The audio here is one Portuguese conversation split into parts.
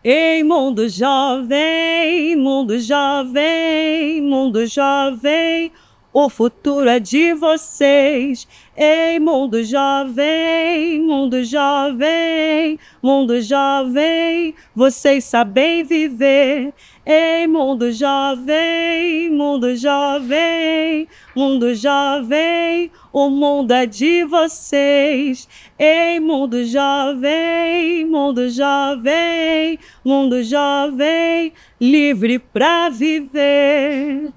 Ei, mundo jovem, mundo jovem, mundo jovem, o futuro é de vocês. Ei, mundo jovem, mundo jovem, mundo jovem, vocês sabem viver. Ei, mundo jovem, mundo jovem, mundo jovem, o mundo é de vocês. Ei, mundo jovem, mundo jovem, mundo jovem, livre pra viver.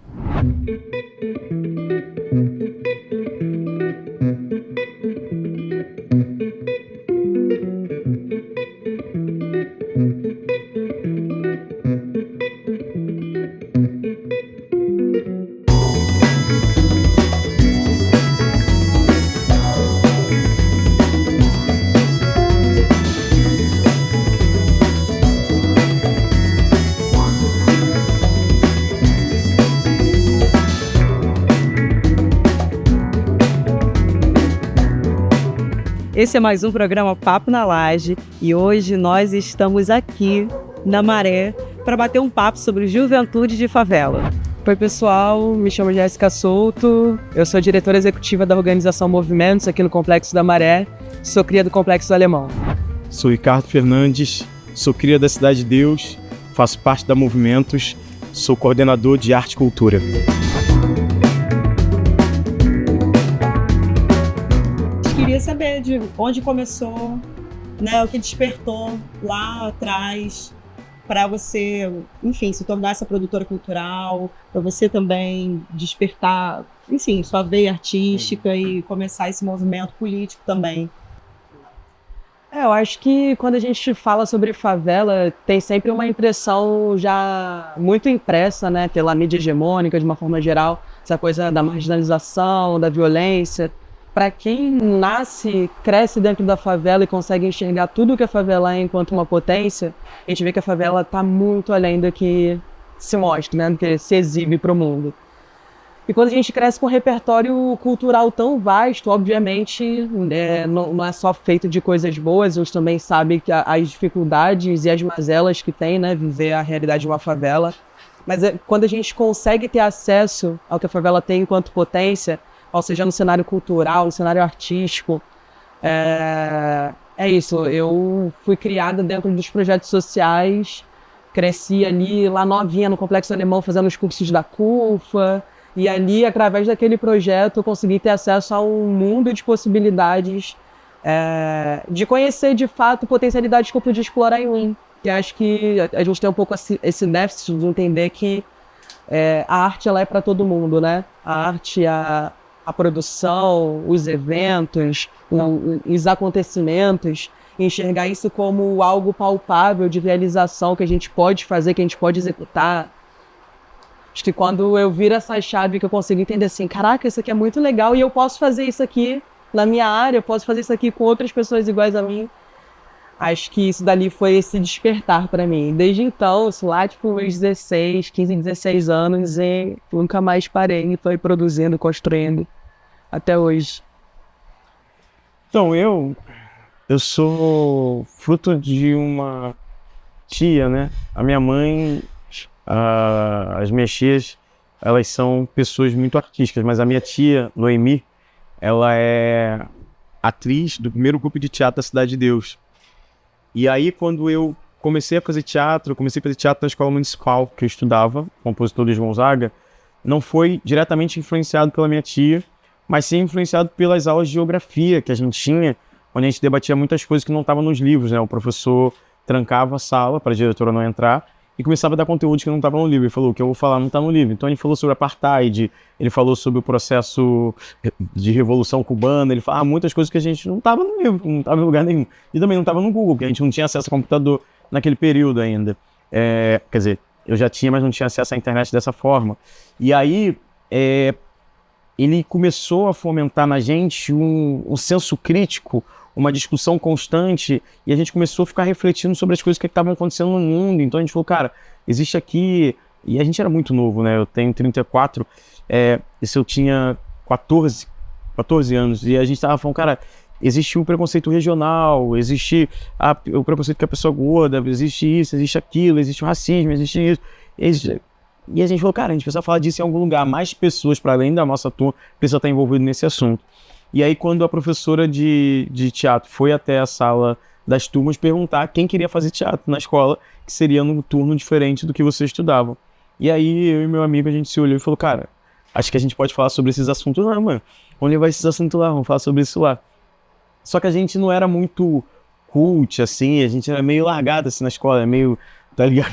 Esse é mais um programa Papo na Laje e hoje nós estamos aqui na Maré para bater um papo sobre juventude de favela. Oi pessoal, me chamo Jéssica Souto, eu sou diretora executiva da organização Movimentos aqui no Complexo da Maré, sou cria do Complexo do Alemão. Sou Ricardo Fernandes, sou cria da Cidade de Deus, faço parte da Movimentos, sou coordenador de arte e cultura. Queria saber de onde começou, né, o que despertou lá atrás para você, enfim, se tornar essa produtora cultural, para você também despertar, enfim, sua veia artística e começar esse movimento político também. Eu acho que quando a gente fala sobre favela, tem sempre uma impressão já muito impressa, né, pela mídia hegemônica, de uma forma geral, essa coisa da marginalização, da violência. Para quem nasce, cresce dentro da favela e consegue enxergar tudo que a favela é enquanto uma potência, a gente vê que a favela está muito além do que se mostra, né, do que se exibe para o mundo. E quando a gente cresce com um repertório cultural tão vasto, obviamente não é só feito de coisas boas, a gente também sabe que as dificuldades e as mazelas que tem, né, viver a realidade de uma favela. Mas quando a gente consegue ter acesso ao que a favela tem enquanto potência, ou seja, no cenário cultural, no cenário artístico, é isso. Eu fui criada dentro dos projetos sociais, cresci ali, lá novinha, no Complexo Alemão, fazendo os cursos da CUFA, e ali, através daquele projeto, eu consegui ter acesso a um mundo de possibilidades, de conhecer, de fato, potencialidades que eu podia explorar em mim. E acho que a gente tem um pouco esse déficit de entender que a arte ela é para todo mundo, né? A arte, a produção, os eventos, os acontecimentos, enxergar isso como algo palpável de realização que a gente pode fazer, que a gente pode executar. Acho que quando eu viro essa chave que eu consigo entender assim, caraca, isso aqui é muito legal e eu posso fazer isso aqui na minha área, eu posso fazer isso aqui com outras pessoas iguais a mim. Acho que isso dali foi esse despertar para mim. Desde então, lá tipo meus 16, 15, 16 anos, e nunca mais parei, foi produzindo, construindo. Até hoje. Então, eu sou fruto de uma tia, né? A minha mãe, as minhas tias, elas são pessoas muito artísticas, mas a minha tia, Noemi, ela é atriz do primeiro grupo de teatro da Cidade de Deus. E aí, quando eu comecei a fazer teatro, na escola municipal que eu estudava, compositor Luiz Gonzaga, não foi diretamente influenciado pela minha tia, mas sim influenciado pelas aulas de geografia que a gente tinha, onde a gente debatia muitas coisas que não estavam nos livros, né? O professor trancava a sala para a diretora não entrar e começava a dar conteúdo que não estava no livro. Ele falou, o que eu vou falar não está no livro. Então ele falou sobre apartheid, ele falou sobre o processo de revolução cubana, ele falou muitas coisas que a gente não estava no livro, não estava em lugar nenhum. E também não estava no Google, porque a gente não tinha acesso a computador naquele período ainda. Quer dizer, eu já tinha, mas não tinha acesso à internet dessa forma. E aí, ele começou a fomentar na gente um senso crítico, uma discussão constante, e a gente começou a ficar refletindo sobre as coisas que estavam acontecendo no mundo. Então a gente falou, cara, existe aqui... E a gente era muito novo, né? Eu tenho 34, eu tinha 14 anos, e a gente tava falando, cara, existe o preconceito regional, existe o preconceito que a pessoa é gorda, existe isso, existe aquilo, existe o racismo, existe isso. E a gente falou, cara, a gente precisa falar disso em algum lugar. Mais pessoas, para além da nossa turma, precisam estar envolvidas nesse assunto. E aí, quando a professora de teatro foi até a sala das turmas perguntar quem queria fazer teatro na escola, que seria num turno diferente do que você estudava. E aí, eu e meu amigo, a gente se olhou e falou, cara, acho que a gente pode falar sobre esses assuntos lá, mano. Vamos levar esses assuntos lá, vamos falar sobre isso lá. Só que a gente não era muito cult, assim, a gente era meio largado, assim, na escola, meio... Tá ligado?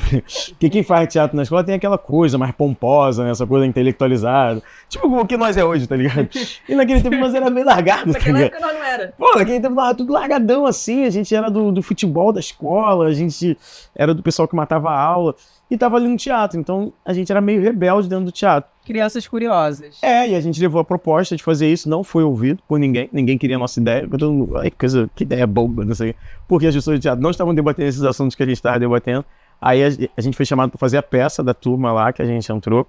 Porque quem faz teatro na escola tem aquela coisa mais pomposa, né? Essa coisa intelectualizada. Tipo o que nós é hoje, tá ligado? E naquele tempo nós era meio largado, tá ligado? Naquela época nós não era. Pô, naquele tempo nós era tudo largadão, assim. A gente era do futebol da escola, a gente era do pessoal que matava a aula e tava ali no teatro. Então a gente era meio rebelde dentro do teatro. Crianças curiosas. E a gente levou a proposta de fazer isso, não foi ouvido por ninguém. Ninguém queria a nossa ideia. Todo mundo, ai, que ideia boba, não sei. Porque as pessoas de teatro não estavam debatendo esses assuntos que a gente estava debatendo. Aí a gente foi chamado para fazer a peça da turma lá, que a gente entrou.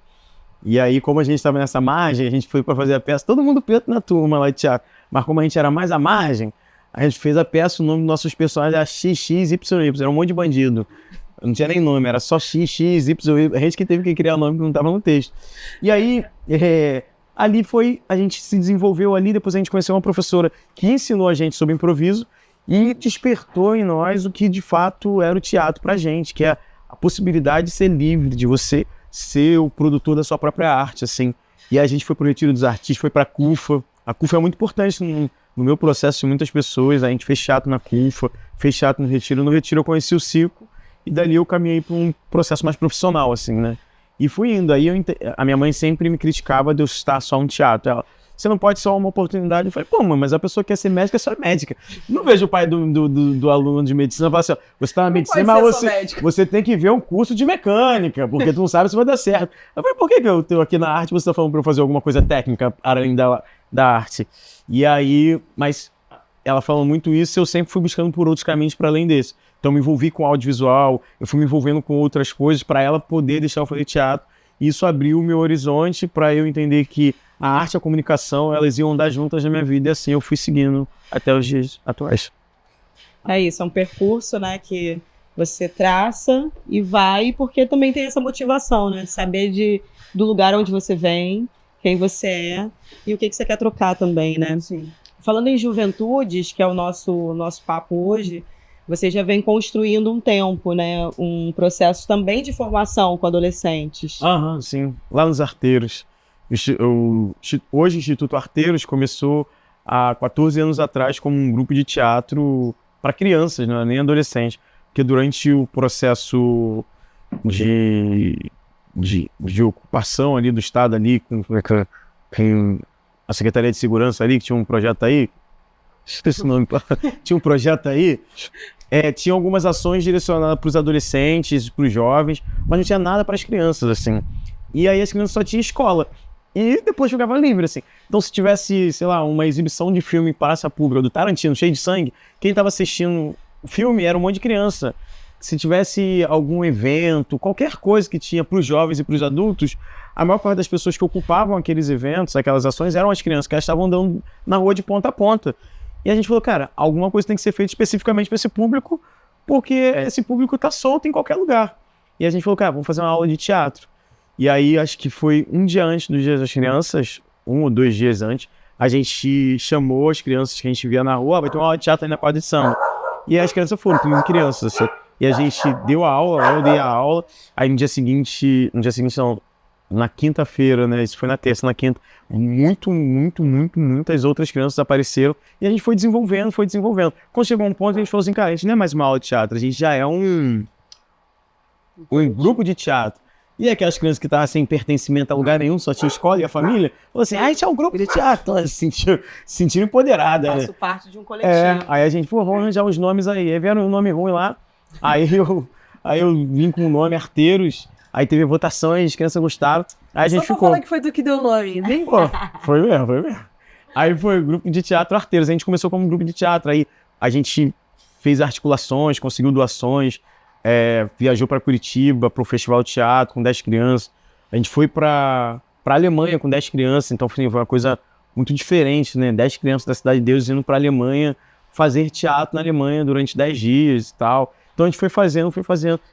E aí, como a gente estava nessa margem, a gente foi para fazer a peça, todo mundo preto na turma lá de teatro. Mas como a gente era mais à margem, a gente fez a peça, o nome dos nossos personagens era XXYY, era um monte de bandido. Não tinha nem nome, era só XXYY, a gente que teve que criar o nome que não estava no texto. E aí, ali a gente se desenvolveu ali, depois a gente conheceu uma professora que ensinou a gente sobre improviso, e despertou em nós o que de fato era o teatro pra gente, que é a possibilidade de ser livre, de você ser o produtor da sua própria arte, assim. E a gente foi pro Retiro dos Artistas, foi pra CUFA. A CUFA é muito importante no meu processo de muitas pessoas. A gente fez teatro na CUFA, fez teatro no Retiro. No Retiro eu conheci o circo e dali eu caminhei para um processo mais profissional, assim, né? E fui indo. Aí a minha mãe sempre me criticava de eu estar só um teatro. Ela, você não pode só uma oportunidade. Eu falei, pô, mãe, mas a pessoa que quer ser médica é só médica. Não vejo o pai do aluno de medicina falar assim, ó, você tá na medicina, mas você tem que ver um curso de mecânica, porque tu não sabe se vai dar certo. Eu falei, por que eu tô aqui na arte e você tá falando pra eu fazer alguma coisa técnica além da arte? E aí, mas ela falou muito isso, eu sempre fui buscando por outros caminhos para além desse. Então me envolvi com audiovisual, eu fui me envolvendo com outras coisas para ela poder deixar eu fazer teatro. E isso abriu o meu horizonte para eu entender que a arte e a comunicação, elas iam andar juntas na minha vida, e assim eu fui seguindo até os dias atuais. É isso, é um percurso, né, que você traça e vai, porque também tem essa motivação, né, saber do lugar onde você vem, quem você é e o que você quer trocar também, né. Sim. Falando em juventudes, que é o nosso papo hoje, você já vem construindo um tempo, né, um processo também de formação com adolescentes. Aham, sim, lá nos Arteiros. Hoje o Instituto Arteiros começou há 14 anos atrás como um grupo de teatro para crianças, não é nem adolescentes, porque durante o processo de ocupação ali do Estado ali, com a Secretaria de Segurança ali, que tinha um projeto aí, esqueci o nome, tinha um projeto aí, tinha algumas ações direcionadas para os adolescentes, para os jovens, mas não tinha nada para as crianças, assim. E aí as crianças só tinham escola. E depois jogava livre, assim. Então se tivesse, sei lá, uma exibição de filme em praça pública do Tarantino, cheio de sangue, quem estava assistindo o filme era um monte de criança. Se tivesse algum evento, qualquer coisa que tinha para os jovens e para os adultos, a maior parte das pessoas que ocupavam aqueles eventos, aquelas ações, eram as crianças, que elas estavam andando na rua de ponta a ponta. E a gente falou, cara, alguma coisa tem que ser feita especificamente para esse público, porque esse público está solto em qualquer lugar. E a gente falou, cara, vamos fazer uma aula de teatro. E aí, acho que foi um dia antes do Dia das Crianças, 1 ou 2 dias antes, a gente chamou as crianças que a gente via na rua, vai ter uma aula de teatro aí na quadra de samba. E as crianças foram, 15 crianças, assim. E a gente deu a aula, eu dei a aula, aí no dia seguinte não, na quinta-feira, né, isso foi na terça, na quinta, muitas outras crianças apareceram, e a gente foi desenvolvendo. Quando chegou um ponto, a gente falou assim, cara, a gente não é mais uma aula de teatro, a gente já é um grupo de teatro. E aquelas crianças que estavam sem pertencimento a lugar nenhum, só tinha escola e a família, falou assim, a gente é um grupo de teatro. Elas se sentiram empoderadas. Faço parte de um coletivo. Aí a gente, vamos arranjar os nomes aí. Aí vieram um nome ruim lá, aí eu vim com o nome Arteiros, aí teve votações, as crianças gostaram, aí a gente ficou. Só falar que foi tu que deu o nome, nem pô, foi mesmo. Aí foi o grupo de teatro Arteiros, a gente começou como um grupo de teatro, aí a gente fez articulações, conseguiu doações, viajou para Curitiba, para o Festival de Teatro com 10 crianças. A gente foi para a Alemanha com 10 crianças, então foi uma coisa muito diferente, né? 10 crianças da Cidade de Deus indo para a Alemanha fazer teatro na Alemanha durante 10 dias e tal. Então a gente foi fazendo,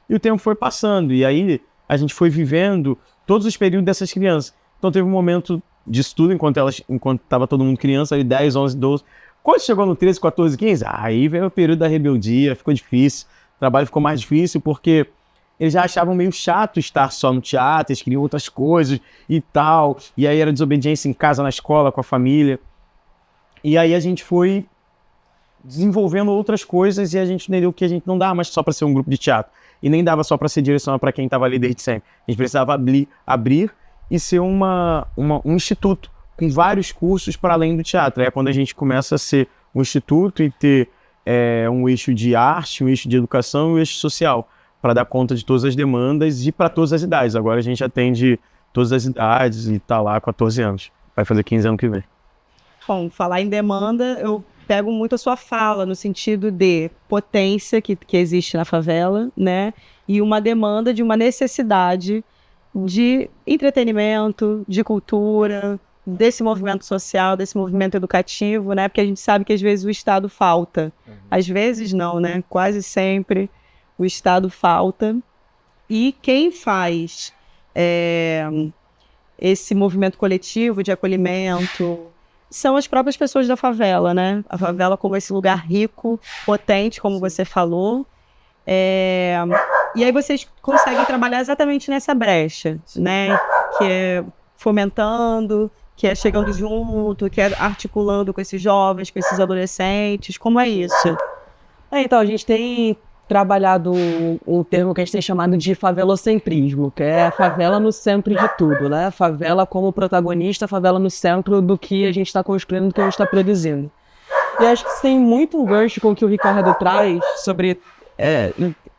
e o tempo foi passando. E aí a gente foi vivendo todos os períodos dessas crianças. Então teve um momento de estudo enquanto estava todo mundo criança, ali 10, 11, 12. Quando chegou no 13, 14, 15, aí veio o período da rebeldia, ficou difícil. O trabalho ficou mais difícil porque eles já achavam meio chato estar só no teatro, eles queriam outras coisas e tal. E aí era desobediência em casa, na escola, com a família. E aí a gente foi desenvolvendo outras coisas e a gente entendeu que a gente não dava mais só para ser um grupo de teatro. E nem dava só para ser direcionado para quem estava ali desde sempre. A gente precisava abrir e ser um instituto com vários cursos para além do teatro. É quando a gente começa a ser um instituto e ter um eixo de arte, um eixo de educação e um eixo social, para dar conta de todas as demandas e para todas as idades. Agora a gente atende todas as idades e está lá há 14 anos. Vai fazer 15 anos que vem. Bom, falar em demanda, eu pego muito a sua fala no sentido de potência que existe na favela, né? E uma demanda de uma necessidade de entretenimento, de cultura, desse movimento social, desse movimento educativo, né? Porque a gente sabe que às vezes o Estado falta. Às vezes não, né? Quase sempre o Estado falta. E quem faz esse movimento coletivo de acolhimento são as próprias pessoas da favela, né? A favela como esse lugar rico, potente, como você falou. E aí vocês conseguem trabalhar exatamente nessa brecha, né? Que é fomentando, que é chegando junto, que é articulando com esses jovens, com esses adolescentes. Como é isso? Então, a gente tem trabalhado um termo que a gente tem chamado de favelocentrismo, que é a favela no centro de tudo, né? A favela como protagonista, a favela no centro do que a gente está construindo, do que a gente está produzindo. E acho que tem muito um gancho com o que o Ricardo traz sobre...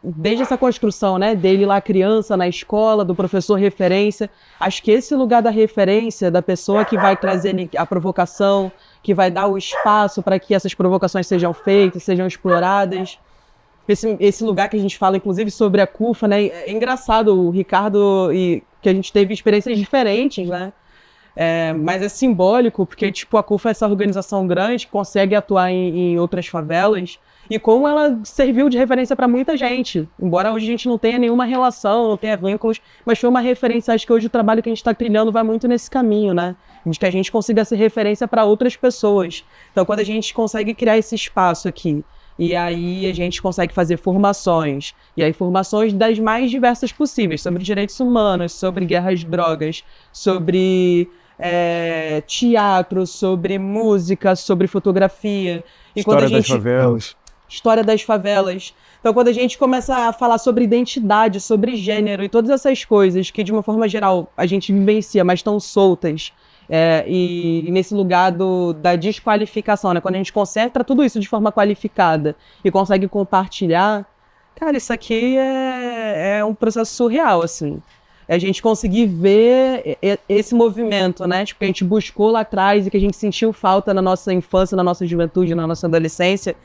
desde essa construção, né, dele lá criança, na escola, do professor referência, acho que esse lugar da referência, da pessoa que vai trazer a provocação, que vai dar o espaço para que essas provocações sejam feitas, sejam exploradas, esse lugar que a gente fala, inclusive, sobre a CUFA, né, é engraçado, o Ricardo, que a gente teve experiências diferentes, né, mas é simbólico, porque, tipo, a CUFA é essa organização grande que consegue atuar em outras favelas, e como ela serviu de referência para muita gente. Embora hoje a gente não tenha nenhuma relação, não tenha vínculos, mas foi uma referência. Acho que hoje o trabalho que a gente está trilhando vai muito nesse caminho, né? De que a gente consiga ser referência para outras pessoas. Então, quando a gente consegue criar esse espaço aqui, e aí a gente consegue fazer formações, e aí formações das mais diversas possíveis, sobre direitos humanos, sobre guerra às drogas, sobre teatro, sobre música, sobre fotografia. E História das favelas. História das favelas. Então, quando a gente começa a falar sobre identidade, sobre gênero e todas essas coisas que, de uma forma geral, a gente vivencia, mas estão soltas, e nesse lugar da desqualificação, né? Quando a gente concentra tudo isso de forma qualificada e consegue compartilhar, cara, isso aqui é um processo surreal, assim. A gente conseguir ver esse movimento, né? Tipo, que a gente buscou lá atrás e que a gente sentiu falta na nossa infância, na nossa juventude, na nossa adolescência,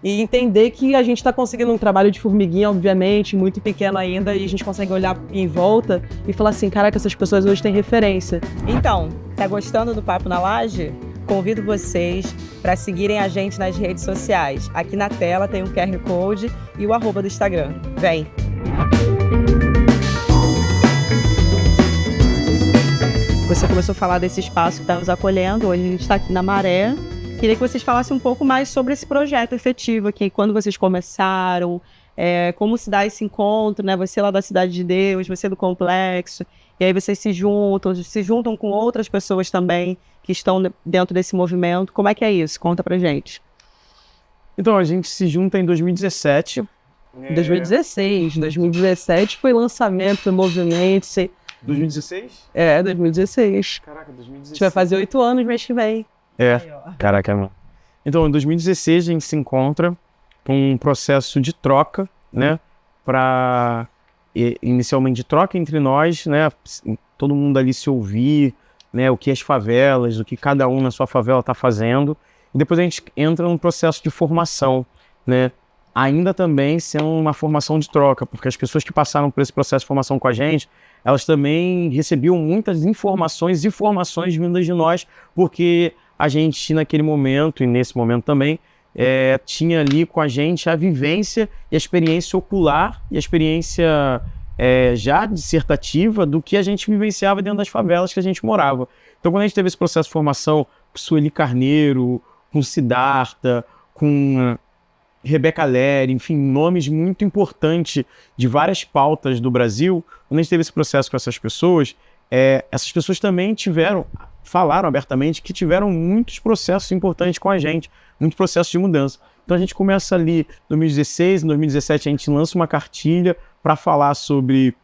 e entender que a gente está conseguindo um trabalho de formiguinha, obviamente, muito pequeno ainda, e a gente consegue olhar em volta e falar assim, caraca, essas pessoas hoje têm referência. Então, tá gostando do Papo na Laje? Convido vocês para seguirem a gente nas redes sociais. Aqui na tela tem o QR Code e o @ do Instagram. Vem! Você começou a falar desse espaço que está nos acolhendo, hoje a gente está aqui na Maré. Queria que vocês falassem um pouco mais sobre esse projeto efetivo aqui, quando vocês começaram, como se dá esse encontro, né? Você lá da Cidade de Deus, você do Complexo, e aí vocês se juntam com outras pessoas também que estão dentro desse movimento. Como é que é isso? Conta pra gente. Então, a gente se junta em 2017. 2017 foi lançamento, foi movimento. 2016? 2016. Caraca, 2016. A gente vai fazer 8 anos mês que vem. Caraca, mano. Então, em 2016 a gente se encontra com um processo de troca, né? Inicialmente de troca entre nós, né? Todo mundo ali se ouvir, né? O que as favelas, o que cada um na sua favela está fazendo. E depois a gente entra num processo de formação, né? Ainda também sendo uma formação de troca, porque as pessoas que passaram por esse processo de formação com a gente, elas também recebiam muitas informações e formações vindas de nós, porque a gente, naquele momento, e nesse momento também, tinha ali com a gente a vivência e a experiência ocular e a experiência já dissertativa do que a gente vivenciava dentro das favelas que a gente morava. Então, quando a gente teve esse processo de formação com Sueli Carneiro, com Siddhartha, com Rebeca Lery, enfim, nomes muito importantes de várias pautas do Brasil, quando a gente teve esse processo com essas pessoas também falaram abertamente que tiveram muitos processos importantes com a gente, muitos processos de mudança. Então a gente começa ali em 2016, em 2017 a gente lança uma cartilha para falar sobre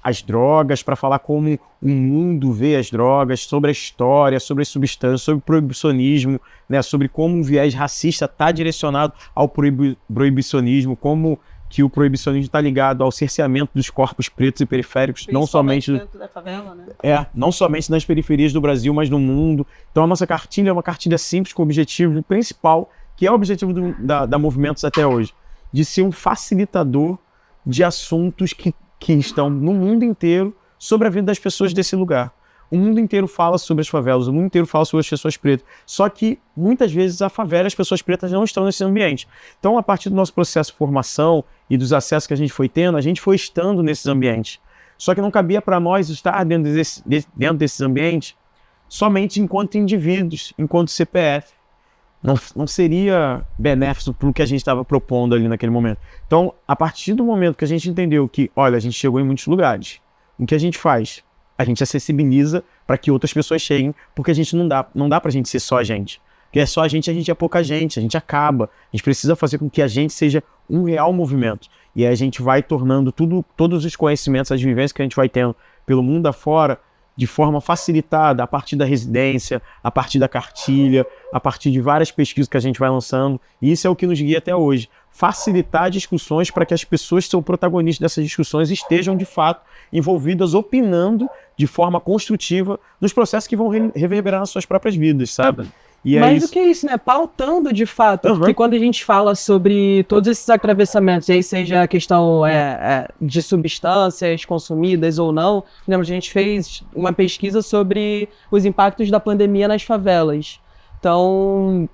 as drogas, para falar como o mundo vê as drogas, sobre a história, sobre as substâncias, sobre o proibicionismo, né, sobre como um viés racista está direcionado ao proibicionismo, como que o proibicionismo está ligado ao cerceamento dos corpos pretos e periféricos, não somente dentro da favela, né? não somente nas periferias do Brasil, mas no mundo. Então a nossa cartilha é uma cartilha simples com o objetivo principal, que é o objetivo da Movimentos até hoje, de ser um facilitador de assuntos que estão no mundo inteiro sobre a vida das pessoas desse lugar. O mundo inteiro fala sobre as favelas, o mundo inteiro fala sobre as pessoas pretas. Só que, muitas vezes, a favela e as pessoas pretas não estão nesse ambiente. Então, a partir do nosso processo de formação e dos acessos que a gente foi tendo, a gente foi estando nesses ambientes. Só que não cabia para nós estar dentro desses ambientes somente enquanto indivíduos, enquanto CPF. Não seria benéfico para o que a gente estava propondo ali naquele momento. Então, a partir do momento que a gente entendeu que, olha, a gente chegou em muitos lugares, o que a gente faz? A gente acessibiliza para que outras pessoas cheguem, porque a gente não dá para a gente ser só a gente. Porque é só a gente é pouca gente, a gente acaba. A gente precisa fazer com que a gente seja um real movimento. E aí a gente vai tornando todos os conhecimentos, as vivências que a gente vai tendo pelo mundo afora, de forma facilitada, a partir da residência, a partir da cartilha, a partir de várias pesquisas que a gente vai lançando. E isso é o que nos guia até hoje. Facilitar discussões para que as pessoas que são protagonistas dessas discussões estejam, de fato, envolvidas, opinando de forma construtiva nos processos que vão reverberar nas suas próprias vidas, sabe? E mais do que isso, né? Pautando de fato. Porque quando a gente fala sobre todos esses atravessamentos, e aí seja a questão de substâncias consumidas ou não, lembra, a gente fez uma pesquisa sobre os impactos da pandemia nas favelas. Então,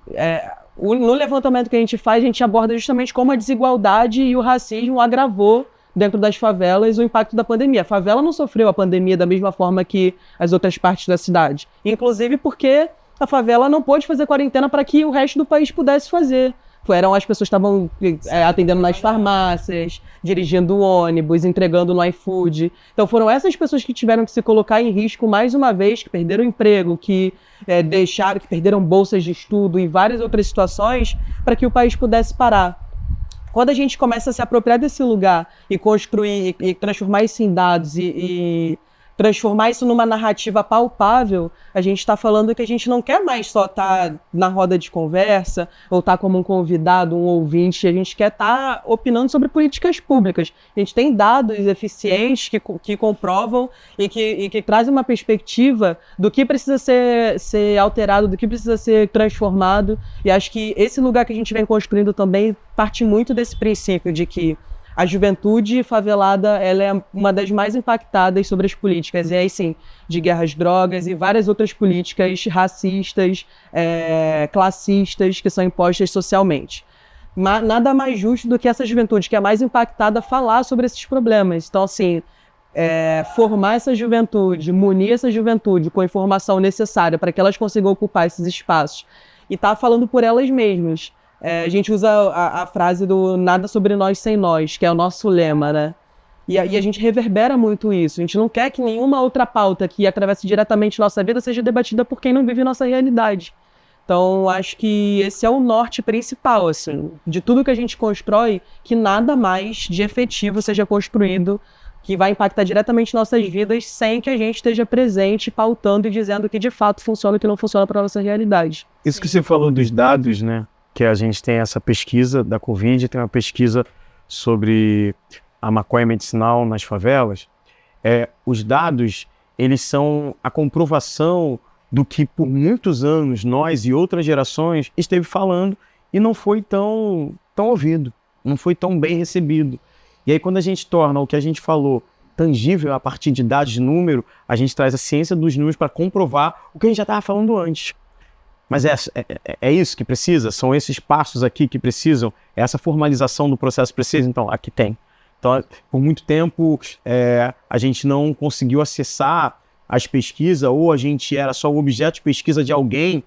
no levantamento que a gente faz, a gente aborda justamente como a desigualdade e o racismo agravou dentro das favelas o impacto da pandemia. A favela não sofreu a pandemia da mesma forma que as outras partes da cidade. Inclusive porque a favela não pôde fazer quarentena para que o resto do país pudesse fazer. Eram as pessoas que estavam atendendo nas farmácias, dirigindo o ônibus, entregando no iFood. Então foram essas pessoas que tiveram que se colocar em risco mais uma vez, que perderam emprego, que perderam bolsas de estudo e várias outras situações para que o país pudesse parar. Quando a gente começa a se apropriar desse lugar e construir e transformar isso em dados e transformar isso numa narrativa palpável, a gente está falando que a gente não quer mais só estar na roda de conversa ou estar como um convidado, um ouvinte, a gente quer estar opinando sobre políticas públicas. A gente tem dados eficientes que comprovam e que trazem uma perspectiva do que precisa ser alterado, do que precisa ser transformado, e acho que esse lugar que a gente vem construindo também parte muito desse princípio de que a juventude favelada, ela é uma das mais impactadas sobre as políticas, e aí sim, de guerras às drogas e várias outras políticas racistas, classistas, que são impostas socialmente. Mas nada mais justo do que essa juventude, que é mais impactada, falar sobre esses problemas. Então, assim, formar essa juventude, munir essa juventude com a informação necessária para que elas consigam ocupar esses espaços e estar falando por elas mesmas. A gente usa a frase do nada sobre nós sem nós, que é o nosso lema, né? E a gente reverbera muito isso. A gente não quer que nenhuma outra pauta que atravesse diretamente nossa vida seja debatida por quem não vive nossa realidade. Então, acho que esse é o norte principal, assim, de tudo que a gente constrói, que nada mais de efetivo seja construído que vai impactar diretamente nossas vidas sem que a gente esteja presente, pautando e dizendo o que de fato funciona e o que não funciona para a nossa realidade. Isso que você falou dos dados, né? Que a gente tem essa pesquisa da Covid, tem uma pesquisa sobre a maconha medicinal nas favelas. Os dados, eles são a comprovação do que por muitos anos nós e outras gerações esteve falando e não foi tão ouvido, não foi tão bem recebido. E aí quando a gente torna o que a gente falou tangível a partir de dados de número, a gente traz a ciência dos números para comprovar o que a gente já estava falando antes. Mas é isso que precisa? São esses passos aqui que precisam? Essa formalização do processo precisa? Então, aqui tem. Então, por muito tempo, a gente não conseguiu acessar as pesquisas, ou a gente era só o objeto de pesquisa de alguém.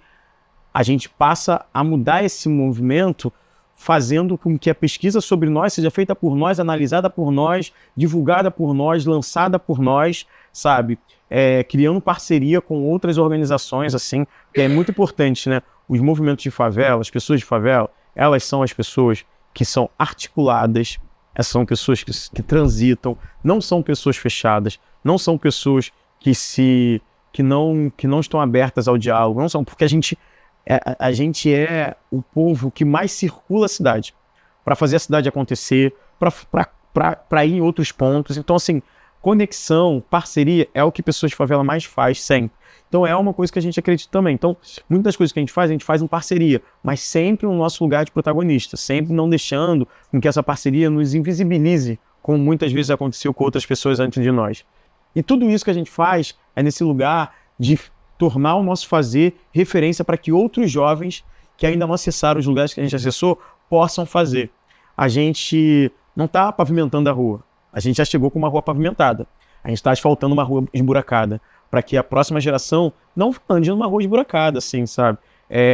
A gente passa a mudar esse movimento, fazendo com que a pesquisa sobre nós seja feita por nós, analisada por nós, divulgada por nós, lançada por nós, sabe? Criando parceria com outras organizações, assim, que é muito importante, né? Os movimentos de favela, as pessoas de favela, elas são as pessoas que são articuladas, essas são pessoas que transitam, não são pessoas fechadas, não são pessoas que não estão abertas ao diálogo, não são, porque a gente é o povo que mais circula a cidade, para fazer a cidade acontecer, para ir em outros pontos. Então, assim, conexão, parceria é o que pessoas de favela mais faz sempre. Então, é uma coisa que a gente acredita também. Então, muitas das coisas que a gente faz em parceria, mas sempre no nosso lugar de protagonista, sempre não deixando com que essa parceria nos invisibilize, como muitas vezes aconteceu com outras pessoas antes de nós. E tudo isso que a gente faz é nesse lugar de tornar o nosso fazer referência para que outros jovens que ainda não acessaram os lugares que a gente acessou possam fazer. A gente não está pavimentando a rua, a gente já chegou com uma rua pavimentada, a gente está asfaltando uma rua esburacada, para que a próxima geração não ande numa rua esburacada, assim, sabe?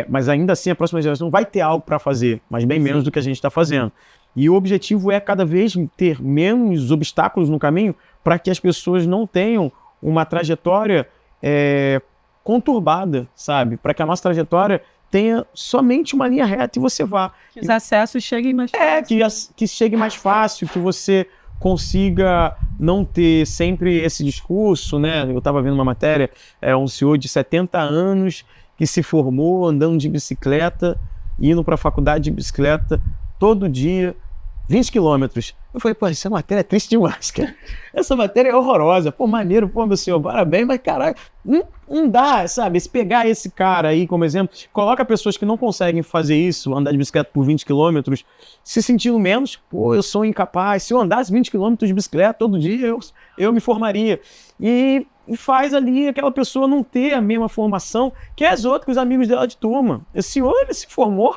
Mas ainda assim a próxima geração vai ter algo para fazer, mas bem menos do que a gente está fazendo. E o objetivo é cada vez ter menos obstáculos no caminho para que as pessoas não tenham uma trajetória conturbada, sabe? Para que a nossa trajetória tenha somente uma linha reta e você vá. Que os acessos cheguem mais fácil. Que chegue mais fácil, que você consiga não ter sempre esse discurso, né? Eu estava vendo uma matéria, um senhor de 70 anos que se formou andando de bicicleta, indo para a faculdade de bicicleta todo dia, 20 quilômetros. Eu falei, pô, essa matéria é triste demais, cara. Essa matéria é horrorosa. Pô, maneiro, pô, meu senhor, parabéns, mas caralho, não dá, sabe? Se pegar esse cara aí como exemplo, coloca pessoas que não conseguem fazer isso, andar de bicicleta por 20 quilômetros, se sentindo menos, pô, eu sou incapaz. Se eu andasse 20 quilômetros de bicicleta todo dia, eu me formaria. E faz ali aquela pessoa não ter a mesma formação que as outras, os amigos dela de turma. Esse senhor, ele se formou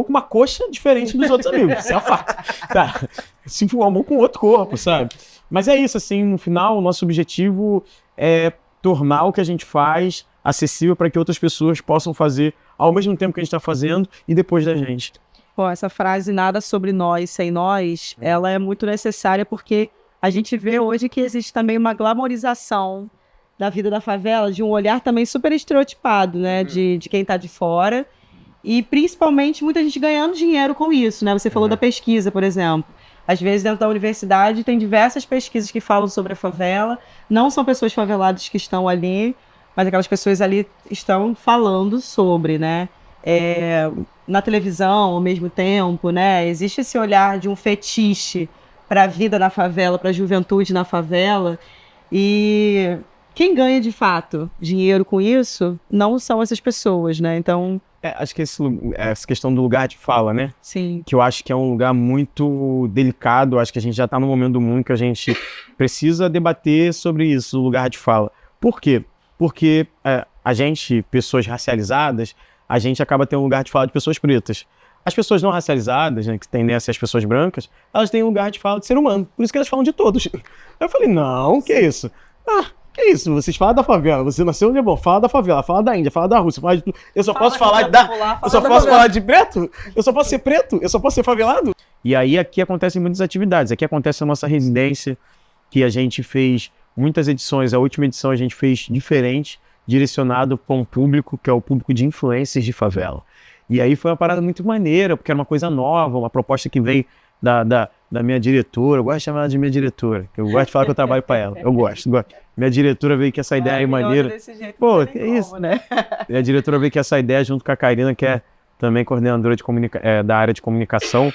com uma coxa diferente dos outros amigos, isso é um fato. Tá. Se formou com outro corpo, sabe? Mas é isso, assim, no final, o nosso objetivo é tornar o que a gente faz acessível para que outras pessoas possam fazer ao mesmo tempo que a gente está fazendo e depois da gente. Pô, essa frase, nada sobre nós sem nós, ela é muito necessária porque a gente vê hoje que existe também uma glamorização da vida da favela, de um olhar também super estereotipado, né, de quem está de fora. E principalmente muita gente ganhando dinheiro com isso, né? Você falou da pesquisa, por exemplo. Às vezes dentro da universidade tem diversas pesquisas que falam sobre a favela. Não são pessoas faveladas que estão ali, mas aquelas pessoas ali estão falando sobre, né? Na televisão, ao mesmo tempo, né? Existe esse olhar de um fetiche para a vida na favela, para a juventude na favela. E quem ganha de fato dinheiro com isso não são essas pessoas, né? Então... acho que essa questão do lugar de fala, né? Sim. Que eu acho que é um lugar muito delicado. Acho que a gente já está no momento do mundo que a gente precisa debater sobre isso, o lugar de fala. Por quê? Porque a gente, pessoas racializadas, a gente acaba tendo um lugar de fala de pessoas pretas. As pessoas não racializadas, né, que tendem a ser as pessoas brancas, elas têm um lugar de fala de ser humano. Por isso que elas falam de todos. Eu falei, não, que isso? Que isso? Vocês falam da favela, você nasceu onde é bom, fala da favela, fala da Índia, fala da Rússia, fala de tudo. Eu só posso falar eu só posso falar de preto? Eu só posso ser preto? Eu só posso ser favelado? E aí aqui acontecem muitas atividades. Aqui acontece a nossa residência, que a gente fez muitas edições. A última edição a gente fez diferente, direcionado para um público que é o público de influencers de favela. E aí foi uma parada muito maneira, porque era uma coisa nova, uma proposta que veio da minha diretora. Eu gosto de chamar ela de minha diretora, que eu gosto de falar que eu trabalho para ela. Eu gosto. Minha diretora veio com essa ideia aí maneira. Pô, que é isso? Né? Minha diretora veio com essa ideia junto com a Karina, que é também coordenadora da área de comunicação.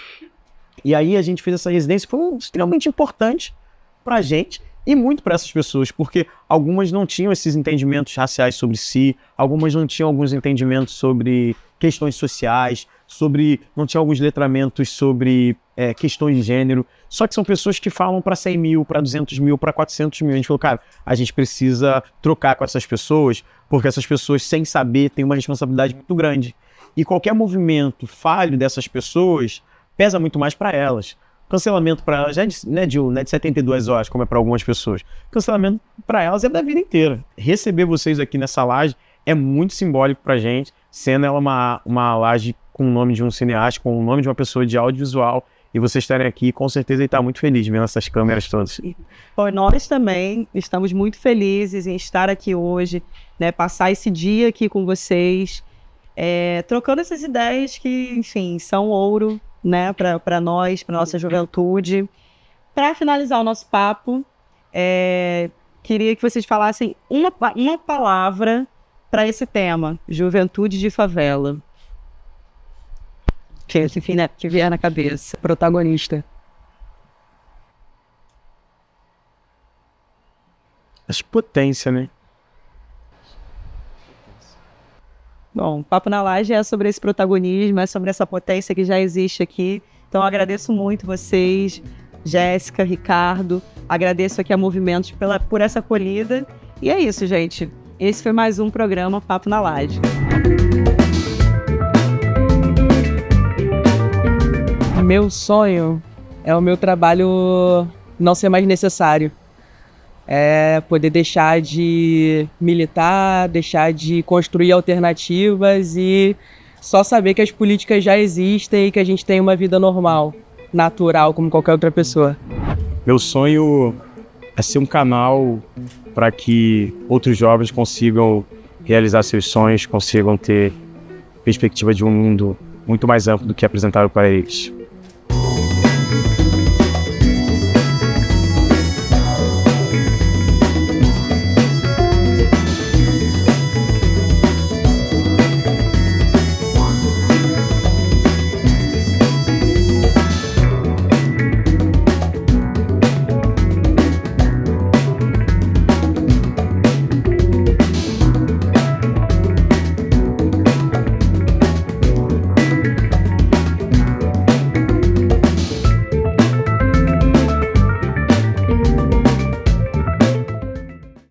E aí a gente fez essa residência, foi extremamente importante pra gente e muito para essas pessoas, porque algumas não tinham esses entendimentos raciais sobre si, algumas não tinham alguns entendimentos sobre questões sociais, não tinham alguns letramentos sobre questões de gênero. Só que são pessoas que falam para 100 mil, para 200 mil, para 400 mil. A gente falou, cara, a gente precisa trocar com essas pessoas, porque essas pessoas, sem saber, têm uma responsabilidade muito grande. E qualquer movimento falho dessas pessoas pesa muito mais para elas. Cancelamento para elas não é de 72 horas, como é para algumas pessoas. Cancelamento para elas é da vida inteira. Receber vocês aqui nessa laje é muito simbólico pra gente, sendo ela uma laje com o nome de um cineasta, com o nome de uma pessoa de audiovisual, e vocês estarem aqui, com certeza ele está muito feliz vendo essas câmeras todas. Bom, nós também estamos muito felizes em estar aqui hoje, né, passar esse dia aqui com vocês, trocando essas ideias que, enfim, são ouro, né, para nós, para nossa juventude. Para finalizar o nosso papo, queria que vocês falassem uma palavra para esse tema, juventude de favela. Enfim, né, que vier na cabeça. Protagonista. Acho que potência, né? Bom, o Papo na Laje é sobre esse protagonismo, é sobre essa potência que já existe aqui. Então, eu agradeço muito vocês, Jéssica, Ricardo. Agradeço aqui a Movimentos por essa acolhida. E é isso, gente. Esse foi mais um programa Papo na Laje. Meu sonho é o meu trabalho não ser mais necessário. É poder deixar de militar, deixar de construir alternativas e só saber que as políticas já existem e que a gente tem uma vida normal, natural, como qualquer outra pessoa. Meu sonho é ser um canal para que outros jovens consigam realizar seus sonhos, consigam ter perspectiva de um mundo muito mais amplo do que apresentaram para eles.